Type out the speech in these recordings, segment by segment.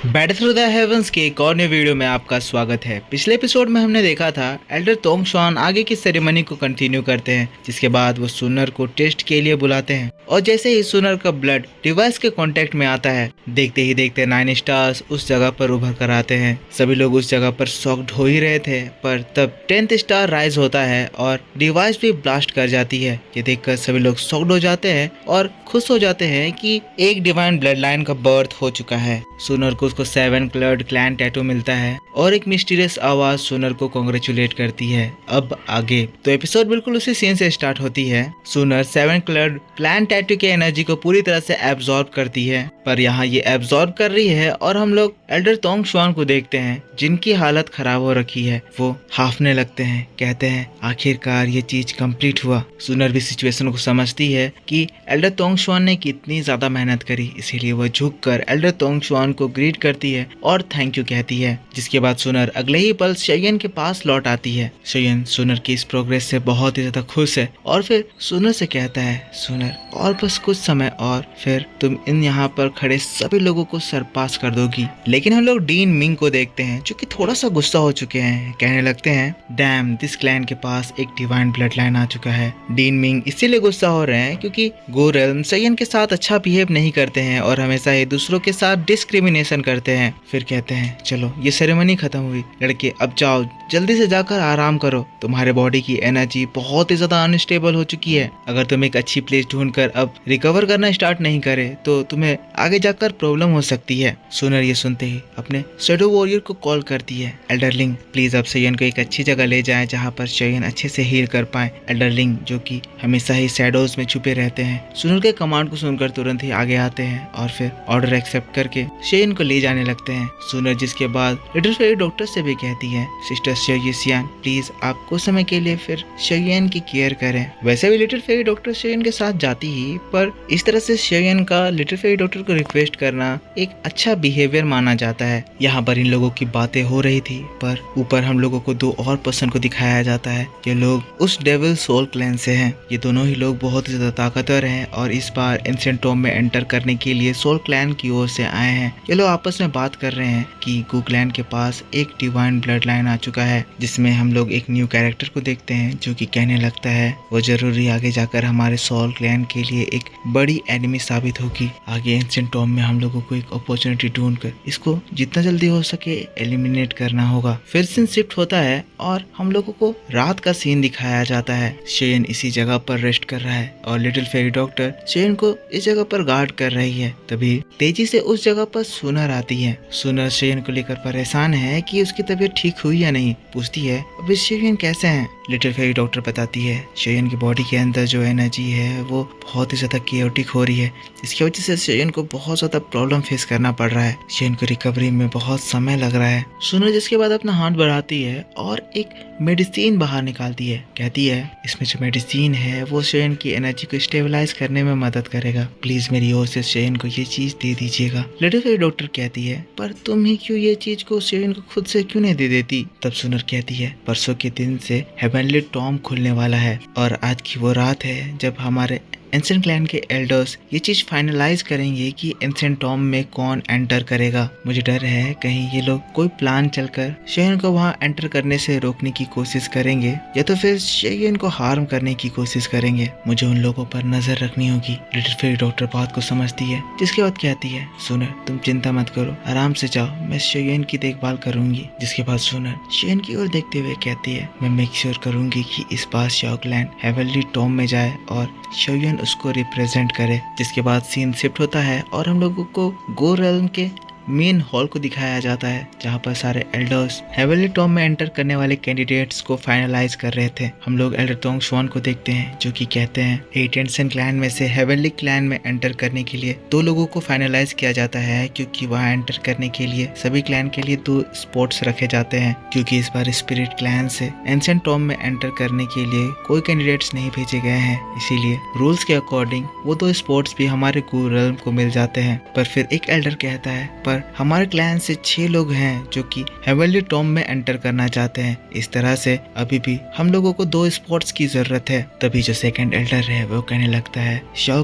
Battle through the heavens के एक और नए वीडियो में आपका स्वागत है। पिछले एपिसोड में हमने देखा था एल्डर तोंग शुआन आगे की सेरेमनी को कंटिन्यू करते हैं, जिसके बाद वो सुनर को टेस्ट के लिए बुलाते हैं और जैसे ही सुनर का ब्लड डिवाइस के कांटेक्ट में आता है, देखते ही देखते 9 स्टार्स उस जगह पर उभर कर आते हैं। सभी लोग उस जगह पर शॉक्ड हो ही रहे थे, पर तब 10th स्टार राइज होता है और डिवाइस भी ब्लास्ट कर जाती है। ये देखकर सभी लोग शॉक्ड हो जाते हैं और खुश हो जाते हैं कि एक डिवाइन ब्लड लाइन का बर्थ हो चुका है। सुनर को उसको 7 कलर्ड क्लैन टैटू मिलता है और एक मिस्टीरियस आवाज सुनर को कांग्रेचुलेट करती है। अब आगे तो एपिसोड बिल्कुल उसी सीन से स्टार्ट होती है। सुनर 7 कलर्ड क्लैन टैटू की एनर्जी को पूरी तरह से एब्जॉर्ब करती है, पर यहाँ ये एब्जॉर्ब कर रही है और हम लोग एल्डर तोंग शुआन को देखते हैं जिनकी हालत खराब हो रखी है। वो हाफने लगते हैं, कहते हैं आखिरकार ये चीज कंप्लीट हुआ। सुनर भी सिचुएशन को समझती है कि एल्डर तोंग शुआन ने कितनी ज्यादा मेहनत करी, इसीलिए वो झुककर एल्डर तोंग शुआन को ग्रीट करती है और थैंक यू कहती है। जिसके बाद सुनर अगले ही पल शेयन के पास लौट आती है। शेयन सुनर की इस प्रोग्रेस से बहुत ही ज्यादा खुश है और फिर सुनर से कहता है, सुनर और बस कुछ समय और फिर तुम इन यहाँ पर खड़े सभी लोगों को सरपास कर दोगी। लेकिन हम लोग डीन मिंग को देखते हैं जो कि थोड़ा सा गुस्सा हो चुके हैं। कहने लगते हैं, डैम, दिस क्लैन के पास एक डिवाइन ब्लड लाइन आ चुका है। डीन मिंग इसीलिए गुस्सा हो रहे हैं क्योंकि गो रेल्म शेयन के साथ अच्छा बिहेव नहीं करते हैं और हमेशा ही दूसरों के साथ डिस्क्रिमिनेशन करते हैं। फिर कहते हैं, चलो ये सेरेमनी खत्म हुई, लड़के अब जाओ जल्दी से जाकर आराम करो। तुम्हारे बॉडी की एनर्जी बहुत ही ज्यादा अनस्टेबल हो चुकी है। अगर तुम एक अच्छी प्लेस ढूंढकर अब रिकवर करना स्टार्ट नहीं करे तो तुम्हें आगे जाकर प्रॉब्लम हो सकती है। सुनर ये सुनते ही अपने शैडो वॉरियर को कॉल करती है, एल्डरलिंग प्लीज अब शेयन को एक अच्छी जगह ले जाएं जहां पर शेयन अच्छे से हील कर पाए। एल्डरलिंग जो कि हमेशा ही शैडोज में छुपे रहते हैं, सुनर के कमांड को सुनकर तुरंत ही आगे आते हैं और फिर ऑर्डर एक्सेप्ट करके शेयन को ले जाने लगते हैं। सुनर जिसके बाद लिटिल फेरी डॉक्टर से भी कहती है, सिस्टर शेयन प्लीज आप कुछ समय के लिए फिर शेयन की केयर करें। वैसे भी लिटिल फेरी डॉक्टर शेयन के साथ जाती ही, पर इस तरह से शेयन का लिटिल फेरी डॉक्टर को रिक्वेस्ट करना एक अच्छा बिहेवियर माना जाता है। यहाँ पर इन लोगों की बातें हो रही थी, पर ऊपर हम लोगों को 2 और पर्सन को दिखाया जाता है। ये लोग उस डेविल सोल क्लैन से हैं। ये दोनों ही लोग बहुत ही ज्यादा ताकतवर हैं और इस बार एंशिएंट टॉम में एंटर करने के लिए सोल क्लैन की ओर से आए हैं। ये लोग आपस में बात कर रहे हैं कि गू क्लैन के पास एक डिवाइन ब्लड लाइन आ चुका है, जिसमें हम लोग एक न्यू कैरेक्टर को देखते हैं जो कि कहने लगता है वो जरूरी आगे जाकर हमारे सोल क्लैन के लिए एक बड़ी एनिमी साबित होगी। आगे एंशिएंट टॉम में हम लोगों को एक अपॉर्चुनिटी ढूंढकर इसको जितना जल्दी हो सके एलिमिनेट करना होगा। फिर सीन शिफ्ट होता है और हम लोगों को रात का सीन दिखाया जाता है। शेयन इसी जगह पर रेस्ट कर रहा है और लिटिल फेरी डॉक्टर शेयन को इस जगह पर गार्ड कर रही है। तभी तेजी से उस जगह पर सुनर आती है। सुनर शेयन को लेकर परेशान है कि उसकी तबीयत ठीक हुई या नहीं। पूछती है, अभी शेयन कैसे हैं? लिटिल फेरी डॉक्टर बताती है, शेयन की बॉडी के अंदर जो एनर्जी है वो बहुत ही ज्यादा केओटिक हो रही है, इसकी वजह से शेयन को बहुत ज्यादा प्रॉब्लम फेस करना पड़ रहा है। शेयन को रिकवरी में बहुत समय लग रहा है। सुनर जिसके बाद अपना हाथ बढ़ाती है और एक मेडिसिन बाहर निकालती है। कहती है, इसमें जो मेडिसिन है वो शेयन की एनर्जी को स्टेबलाइज करने में मदद करेगा। प्लीज मेरी ओर से शेयन को ये चीज दे दीजिएगा। लिटिल फेरी डॉक्टर कहती है, पर तुम ही क्यों ये चीज को शेयन को खुद से क्यों नहीं दे देती? तब सुनर कहती है, परसों के दिन से हेवनली टॉम खुलने वाला है और आज की वो रात है जब हमारे एंशिएंट क्लैन के एल्डर्स ये चीज फाइनलाइज करेंगे कि एंशिएंट टॉम में कौन एंटर करेगा। मुझे डर है कहीं ये लोग कोई प्लान चलकर शेयन को वहां एंटर करने से रोकने की कोशिश करेंगे या तो फिर शेयन को हार्म करने की कोशिश करेंगे। मुझे उन लोगों पर नजर रखनी होगी। लिटिल फेरी डॉक्टर बात को समझती है, जिसके बाद कहती है, सुनर तुम चिंता मत करो, आराम से जाओ, मैं शेयन की देखभाल करूंगी। जिसके बाद सुनर शेयन की ओर देखते हुए कहती है, मैं मेक श्योर करूंगी कि इस बार शाओ क्लैन हेवनली टॉम में जाए और शेयन उसको रिप्रेजेंट करे। जिसके बाद सीन शिफ्ट होता है और हम लोगों को गो रेल्म के मेन हॉल को दिखाया जाता है, जहां पर सारे एल्डर्स हेवनली टॉम में एंटर करने वाले कैंडिडेट्स को फाइनलाइज कर रहे थे। हम लोग एल्डर तोंग शुआन को देखते हैं जो कि कहते हैं 8 एंशिएंट क्लैन में से हेवनली क्लैन में एंटर करने के लिए 2 लोगों को फाइनलाइज किया जाता है, क्योंकि वहां एंटर करने के लिए सभी क्लैन के लिए 2 स्पॉट्स रखे जाते हैं। क्योंकि इस बार स्पिरिट क्लैन से एंशिएंट टॉम में एंटर करने के लिए कोई कैंडिडेट्स नहीं भेजे गए हैं, इसीलिए रूल्स के अकॉर्डिंग वो 2 स्पॉट्स भी हमारे गो रेल्म को मिल जाते हैं। पर फिर एक एल्डर कहता है, पर पर हमारे क्लैन से 6 लोग हैं जो कि हेवनली टॉम में एंटर करना चाहते हैं। इस तरह से अभी भी हम लोगों को 2 स्पॉट्स की जरूरत है। तभी जो सेकंड एल्डर है वो कहने लगता है शाओ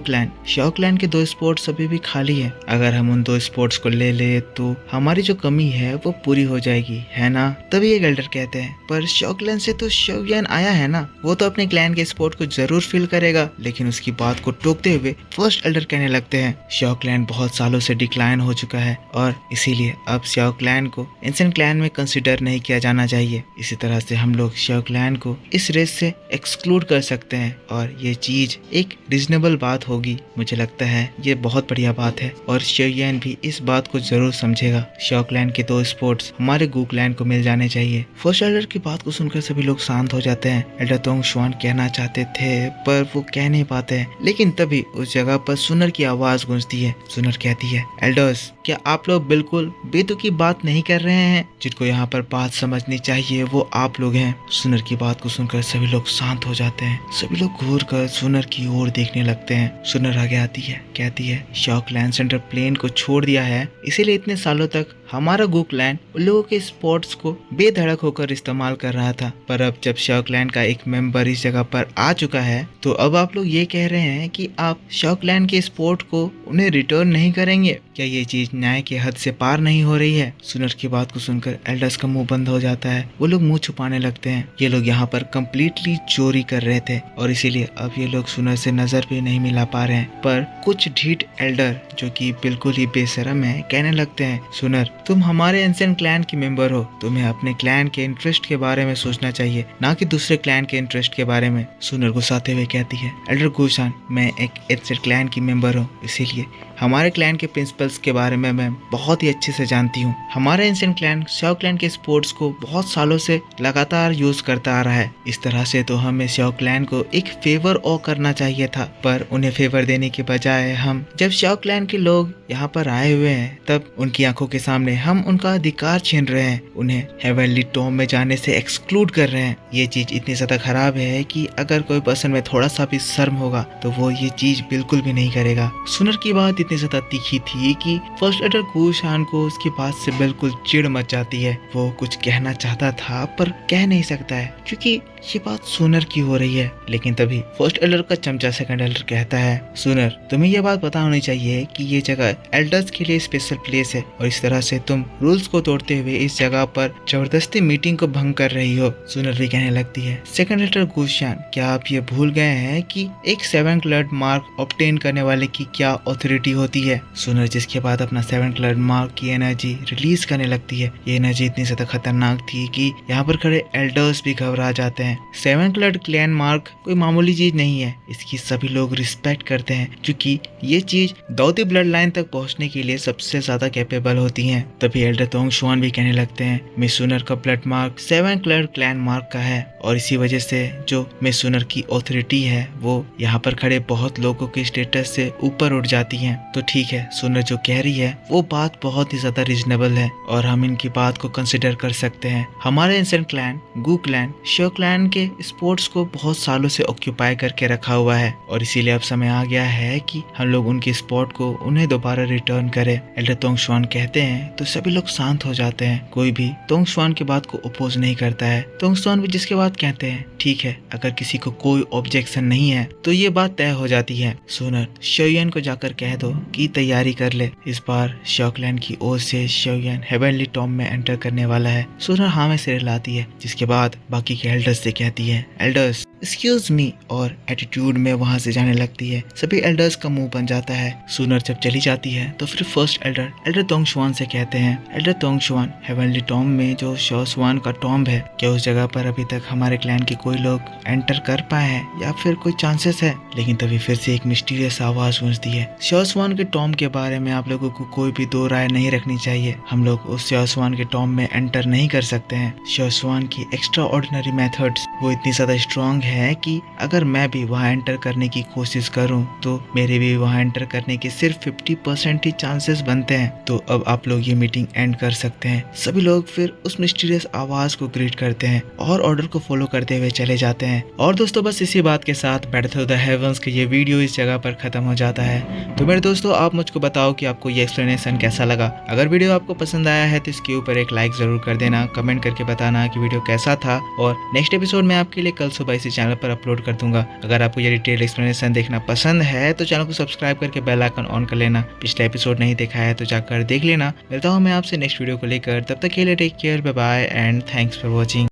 क्लैन के 2 स्पॉट्स अभी भी खाली है। अगर हम उन 2 स्पॉट्स को ले ले तो हमारी जो कमी है वो पूरी हो जाएगी, है ना। तभी एक एल्डर कहते हैं पर शाओ क्लैन से तो शोवियन आया है ना, वो तो अपने क्लैन के स्पॉट को जरूर फिल करेगा। लेकिन उसकी बात को टोकते हुए फर्स्ट एल्डर कहने लगते हैं शाओ क्लैन बहुत सालों से डिक्लाइन हो चुका है और इसीलिए अब शाओ क्लैन को एंशिएंट क्लैन में कंसिडर नहीं किया जाना चाहिए। इसी तरह से हम लोग शाओ क्लैन को इस रेस से एक्सक्लूड कर सकते हैं और ये चीज एक रीजनेबल बात होगी। मुझे लगता है ये बहुत बढ़िया बात है और शोवियन भी इस बात को जरूर समझेगा। शाओ क्लैन के 2 स्पॉट्स हमारे गू क्लैन को मिल जाने चाहिए। फर्स्ट एल्डर की बात को सुनकर सभी लोग शांत हो जाते हैं। एल्डर तोंगशुआन कहना चाहते थे पर वो कह नहीं पाते हैं। लेकिन तभी उस जगह पर सुनर की आवाज गूंजती है। सुनर कहती है एल्डर्स, क्या आप लोग बिल्कुल बेतुकी बात नहीं कर रहे हैं? जिनको यहाँ पर बात समझनी चाहिए वो आप लोग हैं। सुनर की बात को सुनकर सभी लोग शांत हो जाते हैं। सभी लोग घूर कर सुनर की ओर देखने लगते हैं। सुनर आगे आती है, कहती है शाओ क्लैन सेंटर प्लेन को छोड़ दिया है, इसीलिए इतने सालों तक हमारा गू क्लैन उन लोगों के स्पॉट्स को बेधड़क होकर इस्तेमाल कर रहा था। पर अब जब शाओ क्लैन का एक मेंबर इस जगह पर आ चुका है तो अब आप लोग ये कह रहे हैं कि आप शाओ क्लैन के स्पॉट को उन्हें रिटर्न नहीं करेंगे। क्या ये चीज न्याय के हद से पार नहीं हो रही है? सुनर की बात को सुनकर एल्डर्स का मुंह बंद हो जाता है। वो लोग मुंह छुपाने लगते हैं। ये लोग यहाँ पर कम्प्लीटली चोरी कर रहे थे और इसीलिए अब ये लोग सुनर से नजर भी नहीं मिला पा रहे हैं। पर कुछ ढीठ एल्डर जो कि बिल्कुल ही बेशरम है कहने लगते हैं सुनर, तुम हमारे एंशिएंट क्लैन की मेंबर हो, तुम्हें अपने क्लैन के इंटरेस्ट के बारे में सोचना चाहिए, ना कि दूसरे क्लैन के इंटरेस्ट के बारे में। सुनर गुस्साते हुए कहती है एल्डर गुशान, मैं एक एंशिएंट क्लैन की मेंबर हूँ, इसीलिए हमारे क्लैन के प्रिंसिपल्स के बारे में मैं बहुत ही अच्छे से जानती हूँ। हमारा एंशिएंट क्लैन शाओ क्लैन के स्पोर्ट्स को बहुत सालों से लगातार यूज करता आ रहा है। इस तरह से तो हमें शाओ क्लैन को एक फेवर ओ करना चाहिए था, पर उन्हें फेवर देने के बजाय हम जब शाओ क्लैन के लोग यहाँ पर आए हुए हैं तब उनकी आंखों के सामने हम उनका अधिकार छीन रहे हैं, उन्हें हेवनली टॉम में जाने से एक्सक्लूड कर रहे हैं। ये चीज इतनी ज्यादा खराब है कि अगर कोई पर्सन में थोड़ा सा भी शर्म होगा तो वो ये चीज बिल्कुल भी नहीं करेगा। सुनर की बात इतनी ज्यादा तीखी थी कि फर्स्ट एल्डर गुशान को उसकी बात से बिल्कुल चिढ़ मच जाती है। वो कुछ कहना चाहता था पर कह नहीं सकता है क्योंकि ये बात सुनर की हो रही है। लेकिन तभी फर्स्ट एल्डर का चमचा सेकंड एल्डर कहता है सुनर, तुम्हें यह बात पता होनी चाहिए कि ये जगह एल्डर्स के लिए स्पेशल प्लेस है और इस तरह से तुम रूल्स को तोड़ते हुए इस जगह पर जबरदस्ती मीटिंग को भंग कर रही हो। सुनर भी कहने लगती है सेकंड एल्डर गुशान, क्या आप ये भूल गए हैं कि एक 7 कलर्ड मार्क ऑब्टेन करने वाले की क्या ऑथोरिटी होती है? सुनर जिसके बाद अपना 7 कलर्ड मार्क की एनर्जी रिलीज करने लगती है। ये एनर्जी इतनी ज्यादा खतरनाक थी कि यहाँ पर खड़े एल्डर्स भी घबरा जाते हैं। 7 कलर्ड क्लैन मार्क कोई मामूली चीज नहीं है, इसकी सभी लोग रिस्पेक्ट करते हैं क्योंकि ये चीज दाऊदी ब्लड लाइन तक पहुंचने के लिए सबसे ज्यादा कैपेबल होती हैं। तभी एल्डर तोंगशुआन भी कहने लगते हैं मिस सुनर का blood mark 7 coloured clan mark का है और इसी वजह से जो मिस सुनर की ऑथोरिटी है वो यहाँ पर खड़े बहुत लोगों के स्टेटस से ऊपर उठ जाती है। तो ठीक है, सुनर जो कह रही है वो बात बहुत ही ज्यादा रीजनेबल है और हम इनकी बात को कंसिडर कर सकते हैं। हमारे एंशिएंट क्लैन गू क्लैन शाओ क्लैन के स्पोर्ट्स को बहुत सालों से ऑक्यूपाई करके रखा हुआ है और इसीलिए अब समय आ गया है कि हम लोग उनके स्पॉट को उन्हें दोबारा रिटर्न करें। एल्डर तोंगशुआन कहते हैं तो सभी लोग शांत हो जाते हैं। कोई भी तोंगशुआन की बात को अपोज नहीं करता है। तोंगशुआन भी जिसके बाद कहते हैं ठीक है, अगर किसी को कोई ऑब्जेक्शन नहीं है तो ये बात तय हो जाती है। सुनर शोयन को जाकर कह दो कि तैयारी कर ले। इस बार शाओ क्लैन की ओर से शोयन हेवनली टॉम में एंटर करने वाला है। सुनर हाँ में सिर लाती है जिसके बाद बाकी के एल्डर्स से कहती है एल्डर्स एक्सक्यूज मी और एटीट्यूड में वहां से जाने लगती है। सभी एल्डर्स का मुंह बन जाता है। सुनर जब चली जाती है तो फिर फर्स्ट एल्डर तोंगशुआन से कहते हैं एल्डर तोंगशुआन, हेवनली टॉम में जो शाओ का टॉम्ब है क्या उस जगह पर अभी तक हमारे क्लैन के कोई लोग एंटर कर पाए हैं या फिर कोई चांसेस है? लेकिन तभी फिर से एक मिस्टीरियस आवाज गूंजती है शाओ के टॉम्ब के बारे में आप लोगों को कोई भी दो राय नहीं रखनी चाहिए। हम लोग उस शाओ के टॉम्ब में एंटर नहीं कर सकते हैं। शाओ की एक्स्ट्रा ऑर्डिनरी मेथड्स वो इतनी ज्यादा स्ट्रॉन्ग है कि अगर मैं भी वहाँ एंटर करने की कोशिश करूं तो मेरे भी वहाँ एंटर करने के सिर्फ 50% ही चांसेस बनते हैं। तो अब आप लोग ये मीटिंग एंड कर सकते हैं। सभी लोग फिर उस मिस्टीरियस आवाज को ग्रीट करते हैं और ऑर्डर को फॉलो करते हुए चले जाते हैं। और दोस्तों बस इसी बात के साथ बैटल थ्रू द हेवंस का ये वीडियो इस जगह पर खत्म हो जाता है। तो मेरे दोस्तों आप मुझको बताओ कि आपको ये एक्सप्लेनेशन कैसा लगा। अगर वीडियो आपको पसंद आया है तो इसके ऊपर एक लाइक जरूर कर देना, कमेंट करके बताना कि वीडियो कैसा था और नेक्स्ट एपिसोड में आपके लिए कल सुबह इसी चैनल पर अपलोड कर दूंगा। अगर आपको ये डिटेल एक्सप्लेनेशन देखना पसंद है तो चैनल को सब्सक्राइब करके बेल आइकन ऑन कर लेना। पिछला एपिसोड नहीं देखा है तो जाकर देख लेना। मिलता हूँ मैं आपसे नेक्स्ट वीडियो को लेकर, तब तक के लिए take care, bye bye and thanks for watching.